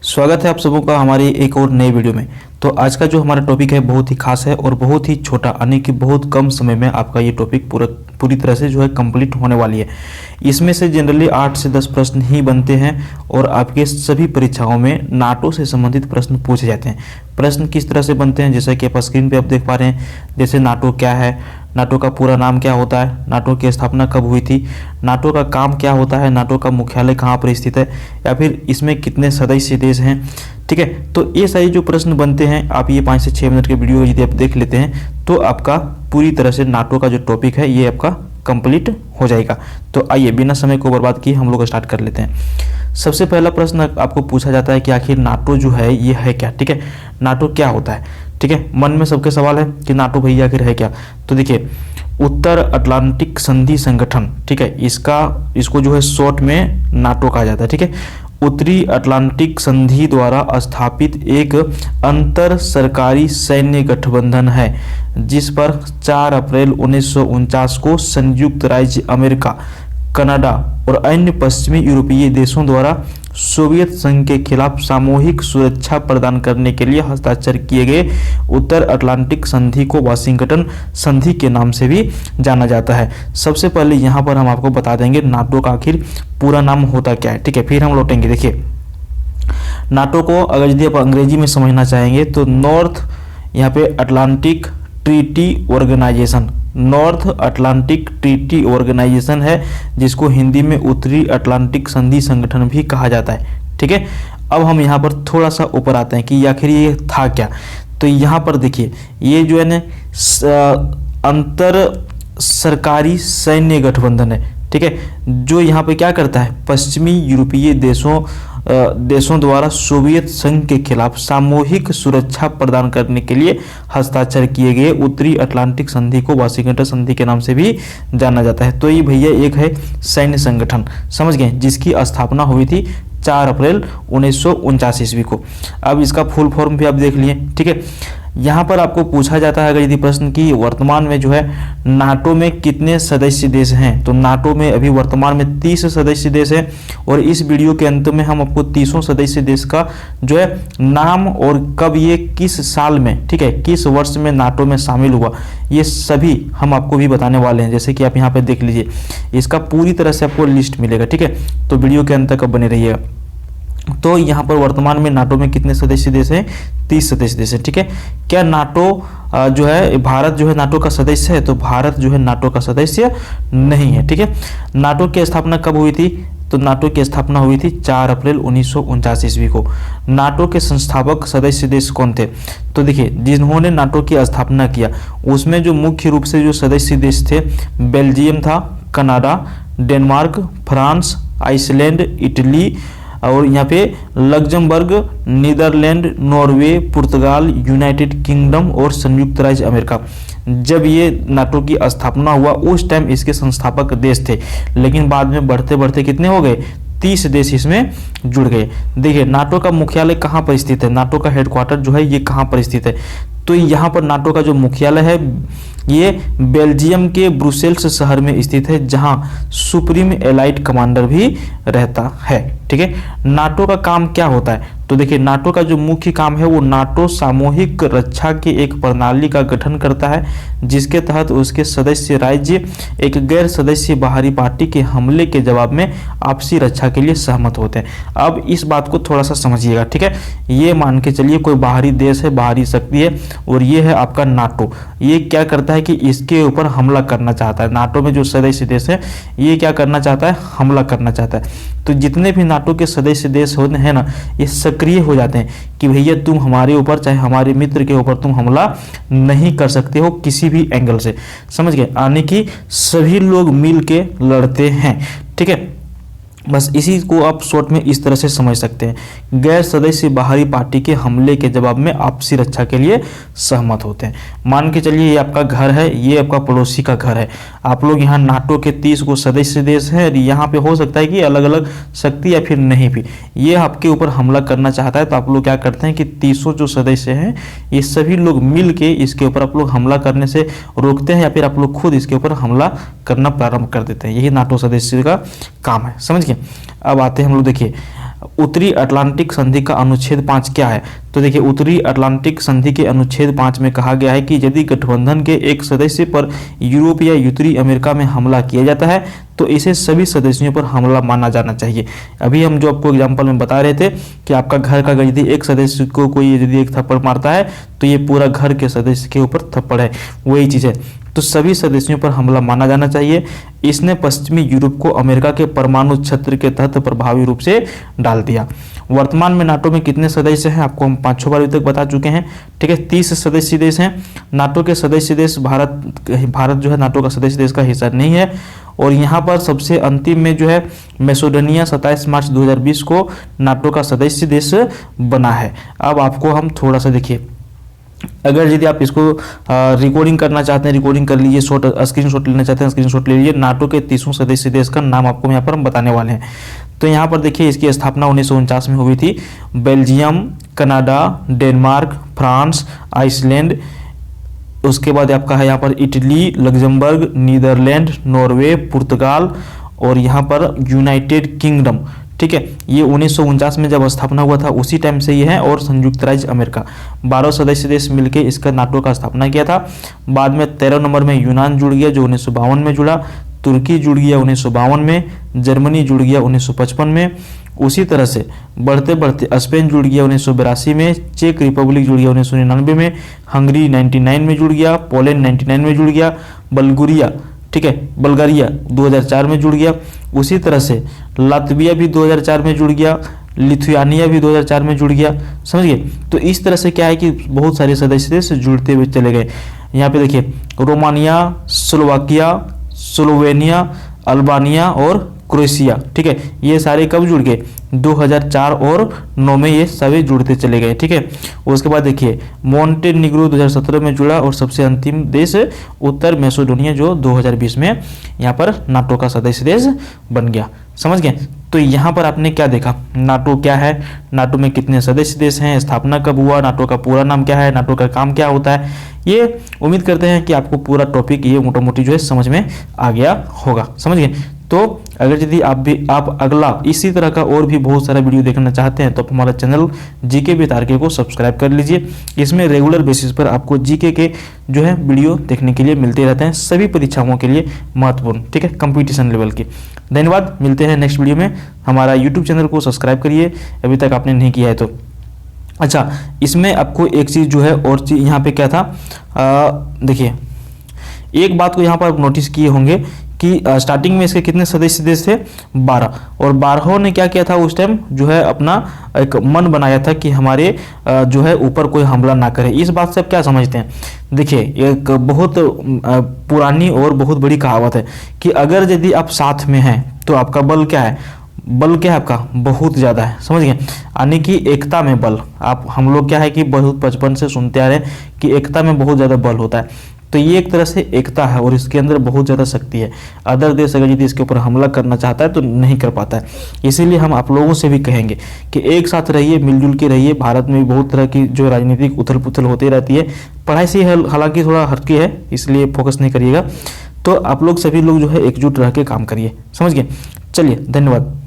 स्वागत है आप सबों का हमारी एक और नई वीडियो में। तो आज का जो हमारा टॉपिक है बहुत ही खास है और बहुत ही छोटा, यानी कि बहुत कम समय में आपका ये टॉपिक पूरी तरह से जो है कंप्लीट होने वाली है। इसमें से जनरली 8 से 10 प्रश्न ही बनते हैं और आपके सभी परीक्षाओं में नाटो से संबंधित प्रश्न पूछे जाते हैं। प्रश्न किस तरह से बनते हैं, जैसा कि आप स्क्रीन पे आप देख पा रहे हैं। जैसे नाटो क्या है, नाटो का पूरा नाम क्या होता है, नाटो की स्थापना कब हुई थी, नाटो का काम क्या होता है, नाटो का मुख्यालय कहाँ पर स्थित है, या फिर इसमें कितने सदस्य देश हैं। ठीक है, तो ये सारे जो प्रश्न बनते हैं, आप ये 5 से 6 मिनट के वीडियो यदि आप देख लेते हैं तो आपका पूरी तरह से नाटो का जो टॉपिक है ये आपका कंप्लीट हो जाएगा। तो आइए बिना समय को बर्बाद किए हम लोग स्टार्ट कर लेते हैं। सबसे पहला प्रश्न आपको पूछा जाता है कि आखिर नाटो जो है ये है क्या। ठीक है, नाटो क्या होता है। ठीक है, मन में सबके सवाल है कि नाटो भैया आखिर है क्या। तो देखिए, उत्तर अटलांटिक संधि संगठन, ठीक है, इसको जो है शॉर्ट में नाटो कहा जाता है। ठीक है, उत्तरी अटलांटिक संधि द्वारा स्थापित एक अंतर सरकारी सैन्य गठबंधन है जिस पर 4 अप्रैल 1949 को संयुक्त राज्य अमेरिका, कनाडा और अन्य पश्चिमी यूरोपीय देशों द्वारा सोवियत संघ के खिलाफ सामूहिक सुरक्षा प्रदान करने के लिए हस्ताक्षर किए गए उत्तर अटलांटिक संधि को वाशिंगटन संधि के नाम से भी जाना जाता है। सबसे पहले यहाँ पर हम आपको बता देंगे नाटो का आखिर पूरा नाम होता क्या है। ठीक है, फिर हम लौटेंगे। देखिए, नाटो को अगर यदि आप अंग्रेजी में समझना चाहेंगे तो नॉर्थ यहाँ पे Atlantic Treaty Organization, North Atlantic Treaty Organization है, जिसको हिंदी में उत्तरी अटलांटिक संधि संगठन भी कहा जाता है। ठीक है, अब हम यहाँ पर थोड़ा सा ऊपर आते हैं कि आखिर ये था क्या। तो यहाँ पर देखिए, ये जो है ना अंतर सरकारी सैन्य गठबंधन है। ठीक है, जो यहाँ पे क्या करता है, पश्चिमी यूरोपीय देशों द्वारा सोवियत संघ के खिलाफ सामूहिक सुरक्षा प्रदान करने के लिए हस्ताक्षर किए गए उत्तरी अटलांटिक संधि को वाशिंगटन संधि के नाम से भी जाना जाता है। तो ये भैया एक है सैन्य संगठन, समझ गए, जिसकी स्थापना हुई थी 4 अप्रैल 1949 ईस्वी को। अब इसका फुल फॉर्म भी आप देख लिए। ठीक है, यहाँ पर आपको पूछा जाता है अगर यदि प्रश्न की वर्तमान में जो है नाटो में कितने सदस्य देश हैं, तो नाटो में अभी वर्तमान में 30 सदस्य देश हैं और इस वीडियो के अंत में हम आपको 30 सदस्य देश का जो है नाम और कब ये किस साल में, ठीक है, किस वर्ष में नाटो में शामिल हुआ, ये सभी हम आपको भी बताने वाले हैं। जैसे कि आप यहाँ पे देख लीजिए, इसका पूरी तरह से आपको लिस्ट मिलेगा। ठीक है, तो वीडियो के अंत तक बने रहिएगा। तो यहाँ पर वर्तमान में नाटो में कितने सदस्य देश हैं, 30 सदस्य देश हैं। ठीक है, क्या नाटो जो है, भारत जो है नाटो का सदस्य है, तो भारत जो है नाटो का सदस्य नहीं है। ठीक है, नाटो की स्थापना कब हुई थी, तो नाटो की स्थापना हुई थी 4 अप्रैल 1949 ईस्वी को। नाटो के संस्थापक सदस्य देश कौन थे, तो देखिए, जिन्होंने नाटो की स्थापना किया उसमें जो मुख्य रूप से जो सदस्य देश थे, बेल्जियम था, Canada, Denmark, France, Iceland, Italy और यहाँ पे लग्जमबर्ग, नीदरलैंड, नॉर्वे, पुर्तगाल, यूनाइटेड किंगडम और संयुक्त राज्य अमेरिका। जब ये नाटो की स्थापना हुआ उस टाइम इसके संस्थापक देश थे, लेकिन बाद में बढ़ते बढ़ते कितने हो गए, 30 देश इसमें जुड़ गए। देखिए, नाटो का मुख्यालय कहाँ पर स्थित है, नाटो का हेडक्वार्टर जो है ये कहाँ पर स्थित है, तो यहाँ पर नाटो का जो मुख्यालय है ये बेल्जियम के ब्रुसेल्स शहर में स्थित है, जहाँ सुप्रीम एलाइड कमांडर भी रहता है। ठीक है, नाटो का काम क्या होता है, तो देखिए, नाटो का जो मुख्य काम है वो नाटो सामूहिक रक्षा के एक प्रणाली का गठन करता है, जिसके तहत उसके सदस्य राज्य एक गैर सदस्य बाहरी पार्टी के हमले के जवाब में आपसी रक्षा के लिए सहमत होते हैं। अब इस बात को थोड़ा सा समझिएगा। ठीक है, ये मान के चलिए कोई बाहरी देश है, बाहरी शक्ति है, और ये है आपका नाटो। ये क्या करता है कि इसके ऊपर हमला करना चाहता है। नाटो में जो सदस्य देश है ये क्या करना चाहता है, हमला करना चाहता है। तो जितने भी नाटो के सदस्य देश होते हैं ना, ये सक्रिय हो जाते हैं कि भैया तुम हमारे ऊपर, चाहे हमारे मित्र के ऊपर तुम हमला नहीं कर सकते हो किसी भी एंगल से, समझ गए, यानी कि सभी लोग मिल के लड़ते हैं। ठीक है, बस इसी को आप शॉर्ट में इस तरह से समझ सकते हैं, गैर सदस्य बाहरी पार्टी के हमले के जवाब में आपसी रक्षा के लिए सहमत होते हैं। मान के चलिए ये आपका घर है, ये आपका पड़ोसी का घर है, आप लोग यहाँ नाटो के 30 को सदस्य देश हैं, यहाँ पे हो सकता है कि अलग अलग शक्ति या फिर नहीं भी, ये आपके ऊपर हमला करना चाहता है, तो आप लोग क्या करते हैं कि 30 जो सदस्य हैं ये सभी लोग मिल के इसके ऊपर आप लोग हमला करने से रोकते हैं, या फिर आप लोग खुद इसके ऊपर हमला करना प्रारंभ कर देते हैं। यही नाटो सदस्य का काम है, समझ गए। अब आते हैं हम लोग, देखिए उत्तरी अटलांटिक संधि का अनुच्छेद 5 क्या है? तो देखिए, उत्तरी अटलांटिक संधि के अनुच्छेद 5 में कहा गया है कि यदि गठबंधन के एक सदस्य पर यूरोप या उत्तरी अमेरिका में हमला किया जाता है तो इसे सभी सदस्यों पर हमला माना जाना चाहिए। अभी हम जो आपको एग्जांपल में बता रहे थे कि आपका घर का यदि एक सदस्य को कोई यदि एक थप्पड़ मारता है तो ये पूरा घर के सदस्य के ऊपर थप्पड़ है, वही चीज़ है। तो सभी सदस्यों पर हमला माना जाना चाहिए। इसने पश्चिमी यूरोप को अमेरिका के परमाणु छत्र के तहत प्रभावी रूप से डाल दिया। वर्तमान में नाटो में कितने सदस्य हैं आपको हम 5-6 बार अभी तक बता चुके हैं, ठीक है। 30 सदस्य देश हैं नाटो के सदस्य देश। भारत जो है नाटो का सदस्य देश का हिस्सा नहीं है। और यहाँ पर सबसे अंतिम में जो है मैसेडोनिया 27 मार्च 2020 को नाटो का सदस्य देश बना है। अब आपको हम थोड़ा सा देखिए, अगर यदि आप इसको रिकॉर्डिंग करना चाहते हैं रिकॉर्डिंग कर लीजिए, स्क्रीनशॉट लेना चाहते हैं स्क्रीनशॉट ले लीजिए। नाटो के 30 सदस्य देश का नाम आपको यहाँ पर हम बताने वाले हैं। तो यहाँ पर देखिए, इसकी स्थापना 1949 में हुई थी। Belgium, Canada, Denmark, France, Iceland, उसके बाद आपका है यहाँ पर इटली, लग्जमबर्ग, नीदरलैंड, नॉर्वे, पुर्तगाल और यहाँ पर यूनाइटेड किंगडम, ठीक है। ये 1949 में जब स्थापना हुआ था उसी टाइम से ये है। और संयुक्त राज्य अमेरिका, 12 सदस्य देश मिलकर इसका नाटो का स्थापना किया था। बाद में 13 नंबर में यूनान जुड़ गया जो 1952 में जुड़ा, तुर्की जुड़ गया 1952 में, जर्मनी जुड़ गया 1955 में। उसी तरह से बढ़ते बढ़ते स्पेन जुड़ गया 1982 में, चेक रिपब्लिक जुड़ गया 1999 में, हंगरी 99 में जुड़ गया, पोलैंड 99 में जुड़ गया, बल्गेरिया, ठीक है, बल्गारिया 2004 में जुड़ गया। उसी तरह से लातविया भी 2004 में जुड़ गया, लिथुआनिया भी 2004 में जुड़ गया, समझिए। तो इस तरह से क्या है कि बहुत सारे सदस्य देश जुड़ते हुए चले गए। यहाँ पे देखिए, रोमानिया, स्लोवाकिया, स्लोवेनिया, अल्बानिया और क्रोएशिया, ठीक है, ये सारे कब जुड़ गए? 2004 और 9 में ये सभी जुड़ते चले गए, ठीक है। उसके बाद देखिए, मोंटेनिग्रो 2017 में जुड़ा और सबसे अंतिम देश उत्तर मैसेडोनिया जो 2020 में यहाँ पर नाटो का सदस्य देश बन गया, समझ गए। तो यहाँ पर आपने क्या देखा, नाटो क्या है, नाटो में कितने सदस्य देश हैं, स्थापना कब हुआ, नाटो का पूरा नाम क्या है, नाटो का काम क्या होता है। ये उम्मीद करते हैं कि आपको पूरा टॉपिक ये मोटा मोटी जो है समझ में आ गया होगा, समझ गए। तो अगर यदि आप अगला इसी तरह का और भी बहुत सारा वीडियो देखना चाहते हैं तो आप हमारा चैनल जीके विद आरके को सब्सक्राइब कर लीजिए। इसमें रेगुलर बेसिस पर आपको जीके के जो है वीडियो देखने के लिए मिलते रहते हैं, सभी परीक्षाओं के लिए महत्वपूर्ण, ठीक है, कंपटीशन लेवल की। धन्यवाद, मिलते हैं नेक्स्ट वीडियो में। हमारा यूट्यूब चैनल को सब्सक्राइब करिए अभी तक आपने नहीं किया है तो। अच्छा, इसमें आपको एक चीज़ जो है और चीज़ यहाँ पे क्या था, देखिए एक बात को यहाँ पर आप नोटिस किए होंगे कि स्टार्टिंग में इसके कितने सदस्य देश थे, 12। और 12 ने क्या किया था उस टाइम जो है अपना एक मन बनाया था कि हमारे जो है ऊपर कोई हमला ना करे। इस बात से आप क्या समझते हैं? देखिए, एक बहुत पुरानी और बहुत बड़ी कहावत है कि अगर यदि आप साथ में हैं तो आपका बल क्या है, बल क्या है आपका, बहुत ज़्यादा है, समझ गए। यानी कि एकता में बल। आप हम लोग क्या है कि बहुत बचपन से सुनते आ रहे हैं कि एकता में बहुत ज़्यादा बल होता है। तो ये एक तरह से एकता है और इसके अंदर बहुत ज़्यादा शक्ति है। अदर देश अगर यदि इसके ऊपर हमला करना चाहता है तो नहीं कर पाता है। इसीलिए हम आप लोगों से भी कहेंगे कि एक साथ रहिए, मिलजुल के रहिए। भारत में बहुत तरह की जो राजनीतिक उथल पुथल होती रहती है, पढ़ाई से हालांकि थोड़ा हटके है, इसलिए फोकस नहीं करिएगा। तो आप लोग सभी लोग जो है एकजुट रह के काम करिए, समझ गए। चलिए, धन्यवाद।